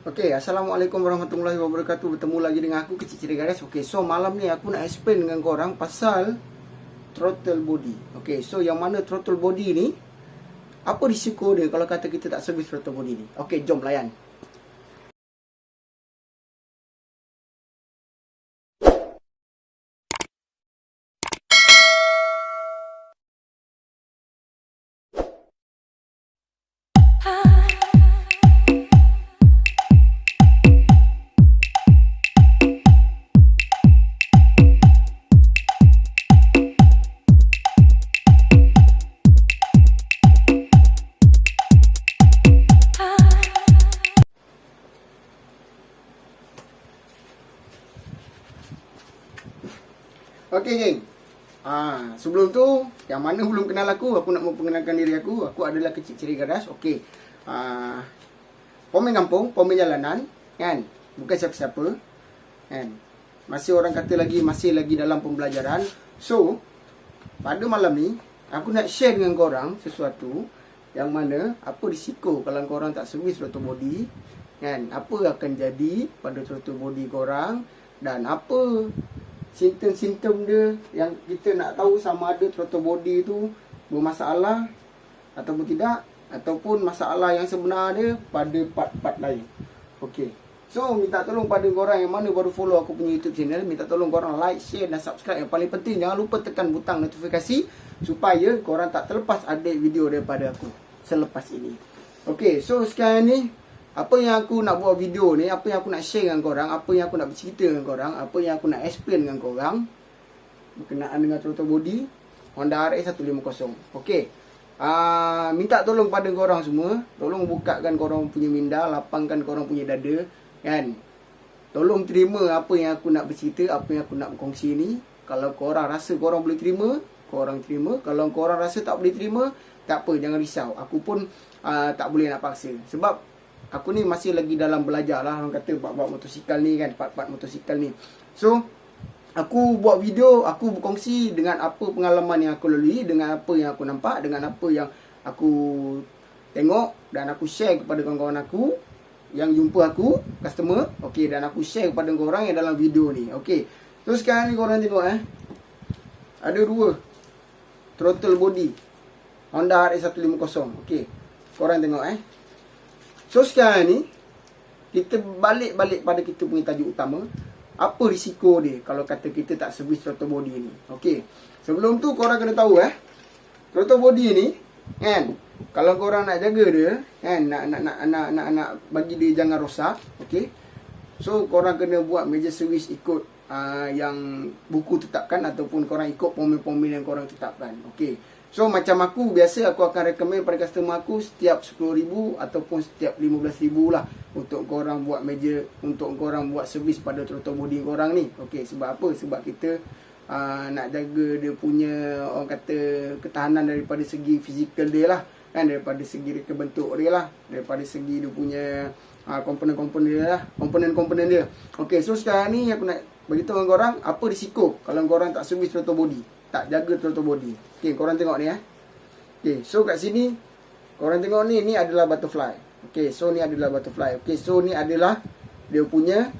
Okey, Assalamualaikum warahmatullahi wabarakatuh. Bertemu lagi dengan aku, Kecil Cerita guys. Okey, so malam ni aku nak explain dengan korang pasal throttle body. Okey, so yang mana throttle body ni, apa risiko dia kalau kata kita tak servis throttle body ni? Okey, jom layan. Okey geng. Sebelum tu, yang mana belum kenal aku nak memperkenalkan diri aku. Aku adalah Kecil Cerita Garas. Okey. Pomen kampung, pomen jalanan, kan? Bukan siapa-siapa. Kan? Masih lagi dalam pembelajaran. So, pada malam ni aku nak share dengan korang sesuatu yang mana apa risiko kalau korang tak servis throttle body, kan? Apa akan jadi pada throttle body korang dan apa simptom-simptom dia yang kita nak tahu sama ada throttle body tu bermasalah ataupun tidak, ataupun masalah yang sebenar dia pada part-part lain. Okey. So, minta tolong pada korang yang mana baru follow aku punya YouTube channel, minta tolong korang like, share dan subscribe. Yang paling penting, jangan lupa tekan butang notifikasi supaya korang tak terlepas update video daripada aku selepas ini. Okey, so sekarang ni apa yang aku nak buat video ni, apa yang aku nak share dengan korang, apa yang aku nak bercerita dengan korang, apa yang aku nak explain dengan korang berkenaan dengan throttle body Honda RX 150. Okey. Minta tolong pada korang semua, tolong bukakan korang punya minda, lapangkan korang punya dada, kan? Tolong terima apa yang aku nak bercerita, apa yang aku nak berkongsi ni. Kalau korang rasa korang boleh terima, korang terima. Kalau korang rasa tak boleh terima, tak apa, jangan risau. Aku pun tak boleh nak paksa. Sebab aku ni masih lagi dalam belajar lah, orang kata bab motosikal ni kan, part-part motosikal ni. So, aku buat video, aku berkongsi dengan apa pengalaman yang aku lalui, dengan apa yang aku nampak, dengan apa yang aku tengok, dan aku share kepada kawan-kawan aku yang jumpa aku, customer. Okey, dan aku share kepada korang yang dalam video ni. Okey. So, sekarang ni korang tengok ada dua throttle body Honda RX 150. Okey. Korang tengok So, sekarang ni kita balik pada kita punya tajuk utama. Apa risiko dia kalau kata kita tak servis throttle body ni? Okey. Sebelum tu korang kena tahu throttle body ni, kan, kalau korang nak jaga dia, kan, nak bagi dia jangan rosak, okey. So korang kena buat major service ikut yang buku tetapkan, ataupun korang ikut pomen-pomen yang korang tetapkan. Okey. So macam aku biasa, aku akan recommend pada customer aku setiap 10,000 ataupun setiap 15,000 lah untuk korang buat major, untuk korang buat servis pada throttle body korang ni. Okey, sebab apa? Sebab kita nak jaga dia punya, orang kata, ketahanan daripada segi fizikal dia lah, kan, daripada segi reka bentuk dia lah, daripada segi dia punya komponen-komponen dia lah, komponen-komponen dia. Okey, so sekarang ni aku nak beritahu dengan korang apa risiko kalau korang tak servis throttle body, tak jaga throttle body. Okey, korang tengok ni Okey, so kat sini korang tengok ni adalah butterfly. Okey, so ni adalah butterfly. Okey, so ni adalah dia punya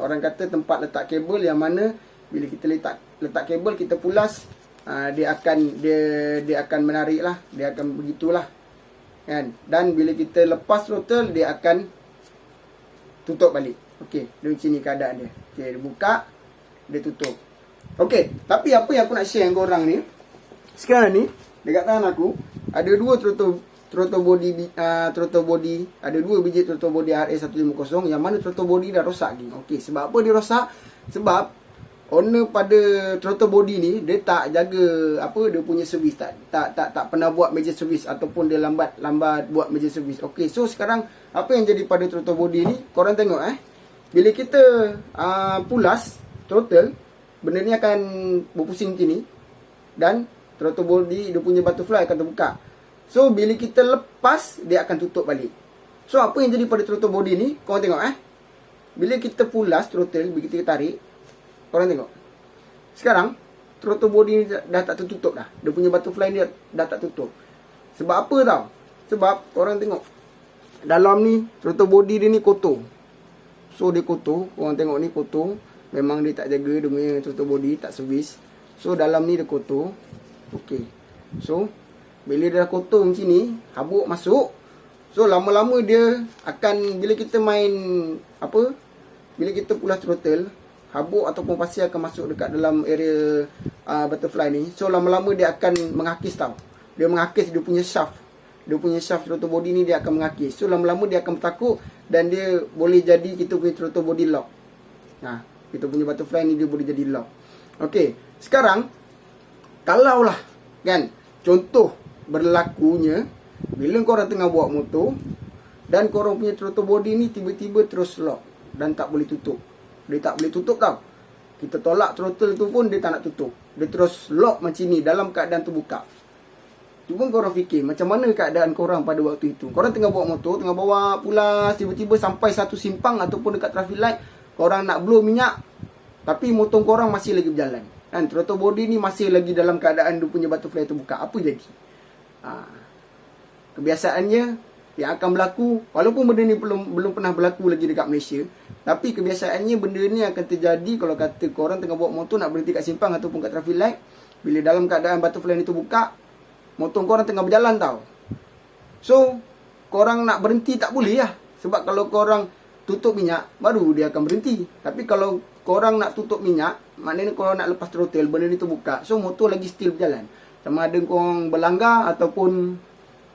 orang kata tempat letak kabel, yang mana bila kita letak kabel, kita pulas, dia akan menarik lah, dia akan begitulah, kan. Dan bila kita lepas throttle, dia akan tutup balik. Okey, dia macam ni keadaan dia. Okey, dia buka, dia tutup. Okey, tapi apa yang aku nak share dengan korang ni, sekarang ni dekat tangan aku ada dua throttle body, ada dua biji throttle body RX 150 yang mana throttle body dah rosak ni. Okey, sebab apa dia rosak? Sebab owner pada throttle body ni dia tak jaga dia punya servis, tak pernah buat major servis, ataupun dia lambat buat major servis. Okey, so sekarang apa yang jadi pada throttle body ni, korang tengok bila kita pulas throttle, benda ni akan berpusing macam ni, dan throttle body dia punya butterfly akan terbuka. So bila kita lepas, dia akan tutup balik. So apa yang jadi pada throttle body ni, korang tengok bila kita pulas throttle, bila kita tarik, korang tengok sekarang throttle body ni dah tak tertutup dah. Dia punya butterfly ni dah tak tutup. Sebab apa tau? Sebab korang tengok dalam ni throttle body dia ni kotor. So dia kotor, korang tengok ni kotor. Memang dia tak jaga dia punya throttle body, tak servis. So dalam ni dia kotor. Okey. So bila dia dah kotor macam ni, habuk masuk. So lama-lama dia akan, bila kita main bila kita pulas throttle, habuk ataupun pasir akan masuk dekat dalam area butterfly ni. So lama-lama dia akan menghakis tau. Dia menghakis dia punya shaft. Dia punya shaft throttle body ni dia akan menghakis. So lama-lama dia akan bertakuk dan dia boleh jadi kita punya throttle body lock. Kita punya butterfly ni dia boleh jadi lock. Okey, sekarang kalaulah kan, contoh berlakunya bila korang tengah bawa motor dan korang punya throttle body ni tiba-tiba terus lock dan tak boleh tutup. Dia tak boleh tutup tau. Kita tolak throttle tu pun dia tak nak tutup. Dia terus lock macam ni dalam keadaan terbuka. Cuba korang fikir macam mana keadaan korang pada waktu itu. Korang tengah bawa motor, tengah bawa pulas, tiba-tiba sampai satu simpang ataupun dekat traffic light, korang nak blow minyak, tapi motor korang masih lagi berjalan. Kan, throttle body ni masih lagi dalam keadaan dia punya butterfly terbuka. Apa jadi? Kebiasaannya yang akan berlaku, walaupun benda ni belum pernah berlaku lagi dekat Malaysia, tapi kebiasaannya benda ni akan terjadi kalau kata korang tengah bawa motor nak berhenti kat simpang ataupun kat traffic light. Bila dalam keadaan butterfly ni terbuka, motor korang tengah berjalan tau. So korang nak berhenti tak boleh lah. Sebab kalau korang tutup minyak, baru dia akan berhenti. Tapi kalau korang nak tutup minyak, maknanya korang nak lepas throttle, benda ni terbuka. So motor lagi still berjalan. Sama ada korang berlanggar ataupun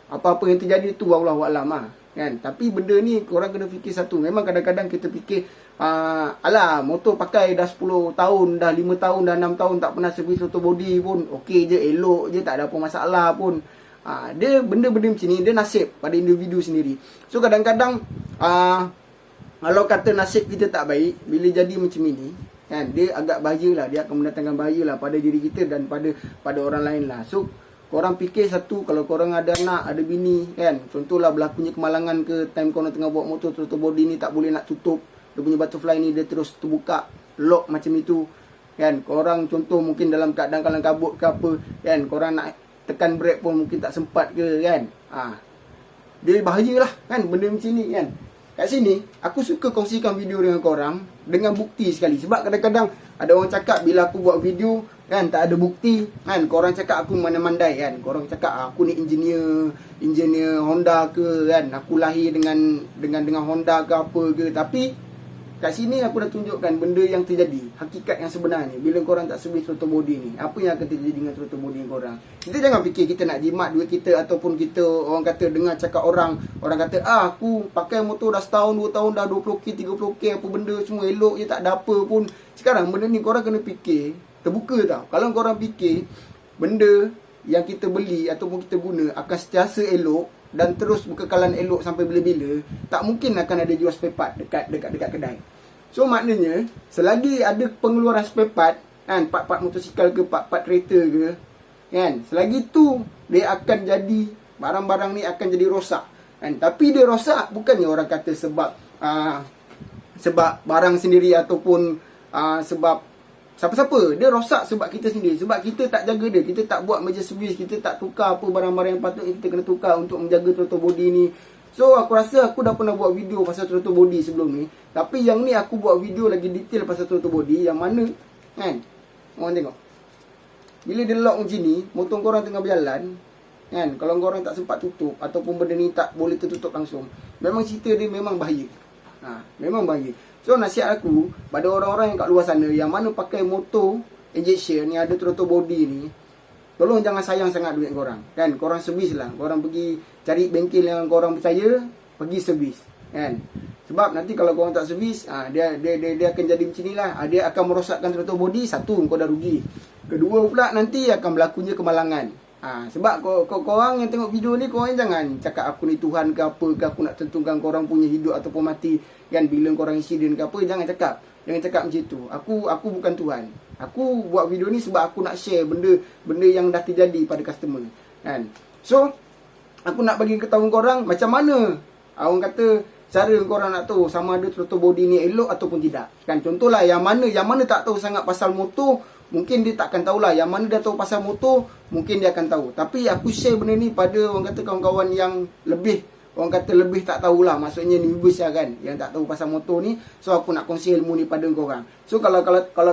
apa-apa yang terjadi tu, Wallahualam lah. Kan? Tapi benda ni korang kena fikir satu. Memang kadang-kadang kita fikir, alah motor pakai dah 10 tahun, dah 5 tahun, dah 6 tahun tak pernah servis throttle body pun okey je, elok je, tak ada apa masalah pun. Dia benda-benda macam ni, dia nasib pada individu sendiri. So kadang-kadang kalau kata nasib kita tak baik, bila jadi macam ini kan, dia agak bahayalah, dia akan mendatangkan bahayalah pada diri kita dan pada orang lain lah. So korang fikir satu, kalau korang ada anak, ada bini kan, contohlah berlakunya kemalangan ke time korang tengah bawa motor, throttle body ni tak boleh nak tutup, dia punya butterfly ni dia terus terbuka, lock macam itu kan. Korang contoh mungkin dalam keadaan kalang kabut ke apa kan, korang nak tekan brake pun mungkin tak sempat ke kan. Dia bahayalah kan benda macam ni kan. Kat sini aku suka kongsikan video dengan korang dengan bukti sekali. Sebab kadang-kadang ada orang cakap bila aku buat video kan tak ada bukti kan, korang cakap aku mandai-mandai kan. Korang cakap aku ni engineer Honda ke kan, aku lahir dengan Honda ke apa ke. Tapi kat sini aku dah tunjukkan benda yang terjadi, hakikat yang sebenarnya. Bila korang tak servis throttle body ni, apa yang akan terjadi dengan throttle body korang. Kita jangan fikir kita nak jimat duit kita, ataupun kita orang kata dengar cakap orang kata aku pakai motor dah setahun 2 tahun dah 20k 30k apa benda semua elok je, tak ada apa pun. Sekarang benda ni korang kena fikir terbuka tau. Kalau korang fikir benda yang kita beli ataupun kita guna akan sentiasa elok dan terus berkekalan elok sampai bila-bila, tak mungkin akan ada jual spare part dekat kedai. So maknanya selagi ada pengeluaran spare part kan, part-part motosikal ke, part-part kereta ke kan, selagi tu dia akan jadi, barang-barang ni akan jadi rosak kan. Tapi dia rosak bukannya orang kata sebab barang sendiri ataupun sebab siapa-siapa. Dia rosak sebab kita sendiri. Sebab kita tak jaga dia. Kita tak buat meja servis. Kita tak tukar apa barang-barang yang patutnya kita kena tukar untuk menjaga throttle body ni. So aku rasa aku dah pernah buat video pasal throttle body sebelum ni. Tapi yang ni aku buat video lagi detail pasal throttle body. Yang mana kan, orang tengok bila dia lock macam ni, motor korang tengah berjalan kan, kalau korang tak sempat tutup ataupun benda ni tak boleh tertutup langsung, memang cerita dia memang bahaya. Memang bahaya. So nasihat aku pada orang-orang yang kat luar sana yang mana pakai motor injection ni ada throttle body ni, tolong jangan sayang sangat duit korang kan. Korang servis lah. Korang pergi cari bengkel yang korang percaya, pergi servis kan. Sebab nanti kalau korang tak servis, dia akan jadi macam ni lah. Dia akan merosakkan throttle body. Satu, kau dah rugi. Kedua pula nanti akan berlakunya kemalangan. Sebab korang yang tengok video ni, korang jangan cakap aku ni Tuhan ke apa ke, aku nak tentukan korang punya hidup ataupun mati kan bila korang insiden ke apa. Jangan cakap macam tu. Aku bukan Tuhan. Aku buat video ni sebab aku nak share benda yang dah terjadi pada customer kan. So aku nak bagi ketahuan korang macam mana orang kata cara korang nak tahu sama ada throttle body ni elok ataupun tidak kan. Contohlah yang mana tak tahu sangat pasal motor, mungkin dia takkan tahulah. Yang mana dia tahu pasal motor, mungkin dia akan tahu. Tapi aku share benda ni pada orang kata kawan-kawan yang lebih, orang kata lebih tak tahulah, maksudnya newbies lah kan, yang tak tahu pasal motor ni. So aku nak kongsi ilmu ni pada korang. So kalau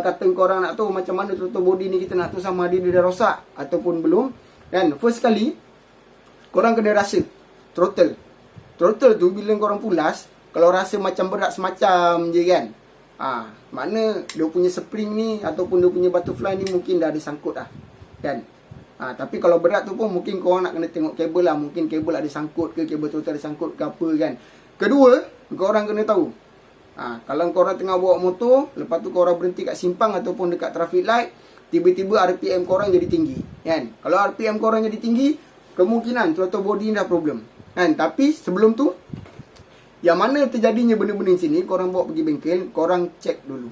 kata korang nak tahu macam mana throttle body ni, kita nak tahu sama dia dah rosak ataupun belum kan, first kali korang kena rasa throttle tu bila korang pulas. Kalau rasa macam berat semacam je kan, makna dia punya spring ni ataupun dia punya butterfly ni mungkin dah ada sangkut dah kan. Tapi kalau berat tu pun mungkin korang nak kena tengok kabel lah. Mungkin kabel ada sangkut ke, kabel throttle ada sangkut ke apa kan. Kedua, korang kena tahu, kalau korang tengah bawa motor, lepas tu korang berhenti kat simpang ataupun dekat traffic light, tiba-tiba RPM korang jadi tinggi kan. Kalau RPM korang jadi tinggi, kemungkinan throttle body ni dah problem kan. Tapi sebelum tu, yang mana terjadinya benda-benda sini, korang bawa pergi bengkel, korang cek dulu.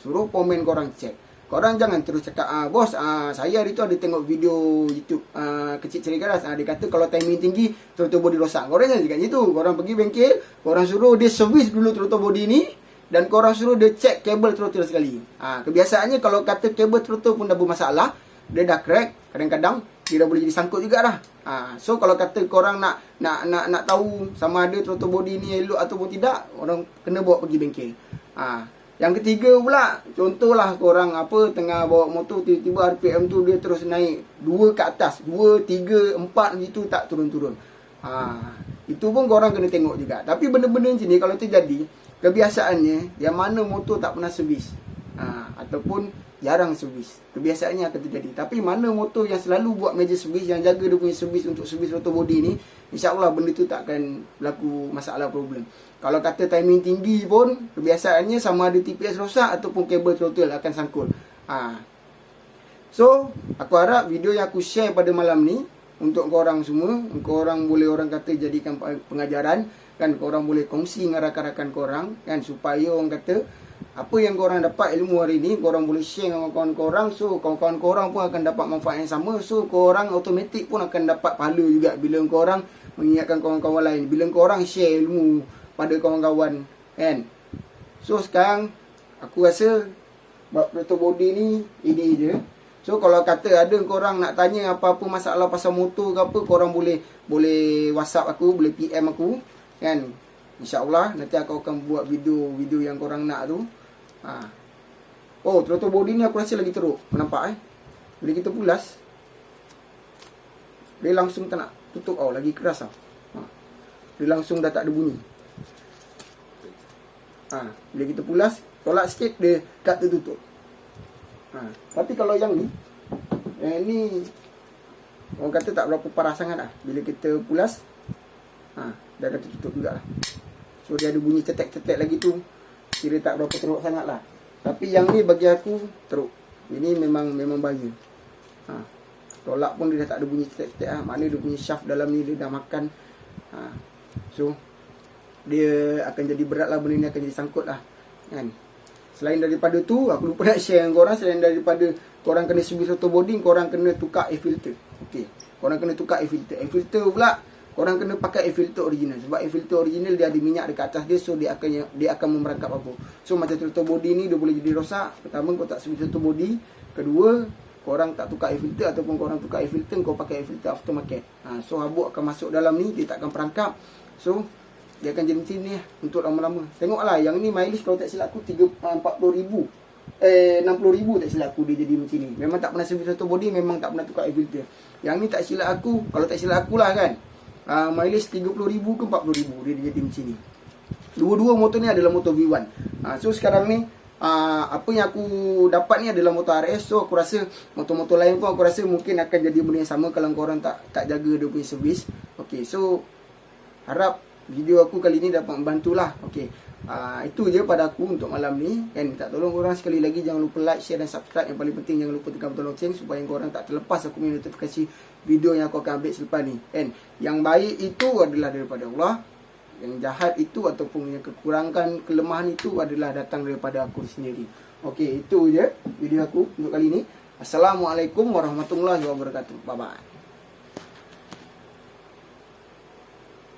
Suruh pomen korang cek. Korang jangan terus cakap, bos, saya hari tu ada tengok video YouTube kecil ceria keras. Dia kata kalau timing tinggi, throttle body rosak. Korang jangan cakap macam tu. Korang pergi bengkel, korang suruh dia servis dulu throttle body ni, dan korang suruh dia cek kabel throttle sekali. Kebiasaannya kalau kata kabel throttle pun dah bermasalah, dia dah crack, kadang-kadang dia dah boleh jadi sangkut juga dah. So kalau kata korang nak tahu sama ada throttle body ni elok ataupun tidak, orang kena bawa pergi bengkel. Yang ketiga pula, contohlah korang tengah bawa motor, tiba-tiba RPM tu dia terus naik 2 ke atas, 2, 3, 4 gitu, tak turun-turun. Itu pun korang kena tengok juga. Tapi benda-benda macam ni kalau terjadi, kebiasaannya yang mana motor tak pernah servis, ataupun jarang servis, kebiasaannya akan terjadi. Tapi mana motor yang selalu buat major servis, yang jaga dia punya servis untuk servis throttle body ni, insya-Allah benda tu tak akan berlaku masalah problem. Kalau kata timing tinggi pun, kebiasaannya sama ada TPS rosak ataupun kabel throttle akan sangkut. So aku harap video yang aku share pada malam ni untuk korang semua, korang boleh orang kata jadikan pengajaran kan, korang boleh kongsi dengan rakan-rakan korang kan, supaya orang kata apa yang korang dapat ilmu hari ni, korang boleh share dengan kawan-kawan korang. So kawan-kawan korang pun akan dapat manfaat yang sama. So korang automatik pun akan dapat pahala juga bila korang mengingatkan kawan-kawan lain, bila korang share ilmu pada kawan-kawan kan. So sekarang aku rasa throttle body ni ini je. So kalau kata ada korang nak tanya apa-apa masalah pasal motor ke apa, korang boleh WhatsApp aku, boleh PM aku kan. InsyaAllah nanti aku akan buat video yang korang nak tu. Oh, throttle body ni aku rasa lagi teruk. Nampak bila kita pulas, dia langsung tak nak tutup. Lagi keras dia langsung dah tak ada bunyi. Bila kita pulas, tolak sikit, dia kat tertutup. Tapi kalau yang ni, orang kata tak berapa parah sangat lah. Bila kita pulas, dah tertutup juga lah. So dia ada bunyi cetek-cetek lagi tu, kira tak berapa teruk sangat lah. Tapi yang ni bagi aku teruk. Ini memang bahaya. Tolak pun dia dah tak ada bunyi cetek-cetek lah. Maknanya dia punya shaft dalam ni dia dah makan. So dia akan jadi berat lah, benda ni akan jadi sangkut lah kan. Selain daripada tu, aku lupa nak share dengan korang, selain daripada korang kena servis throttle body, korang kena tukar air filter. Korang kena tukar air filter. Air filter pula korang kena pakai air filter original. Sebab air filter original dia ada minyak dekat atas dia, so dia akan memerangkap apa. So macam throttle body ni dia boleh jadi rosak. Pertama, kau tak servis throttle body. Kedua, korang tak tukar air filter, ataupun korang tukar air filter, kau pakai air filter aftermarket. So habuk akan masuk dalam ni, dia tak akan perangkap. So dia akan jadi macam ni untuk lama-lama. Tengoklah yang ni mileage kalau tak silap aku 40,000 60,000 tak silap aku dia jadi macam ni. Memang tak pernah servis throttle body, memang tak pernah tukar air filter. Yang ni tak silap aku, kalau tak silap aku lah kan, mileage 30,000 ke 40,000 dia jadi macam ni. Dua-dua motor ni adalah motor V1. So sekarang ni apa yang aku dapat ni adalah motor RS. So aku rasa motor-motor lain pun aku rasa mungkin akan jadi benda yang sama kalau korang tak jaga dia punya servis. So harap video aku kali ni dapat membantulah. Itu je pada aku untuk malam ni kan. Tak tolong korang sekali lagi, jangan lupa like, share dan subscribe. Yang paling penting jangan lupa tekan butang lonceng supaya korang tak terlepas aku punya notifikasi video yang aku akan update selepas ni kan. Yang baik itu adalah daripada Allah, yang jahat itu ataupun yang kekurangan, kelemahan itu adalah datang daripada aku sendiri. Itu je video aku untuk kali ni. Assalamualaikum warahmatullahi wabarakatuh. Bye bye.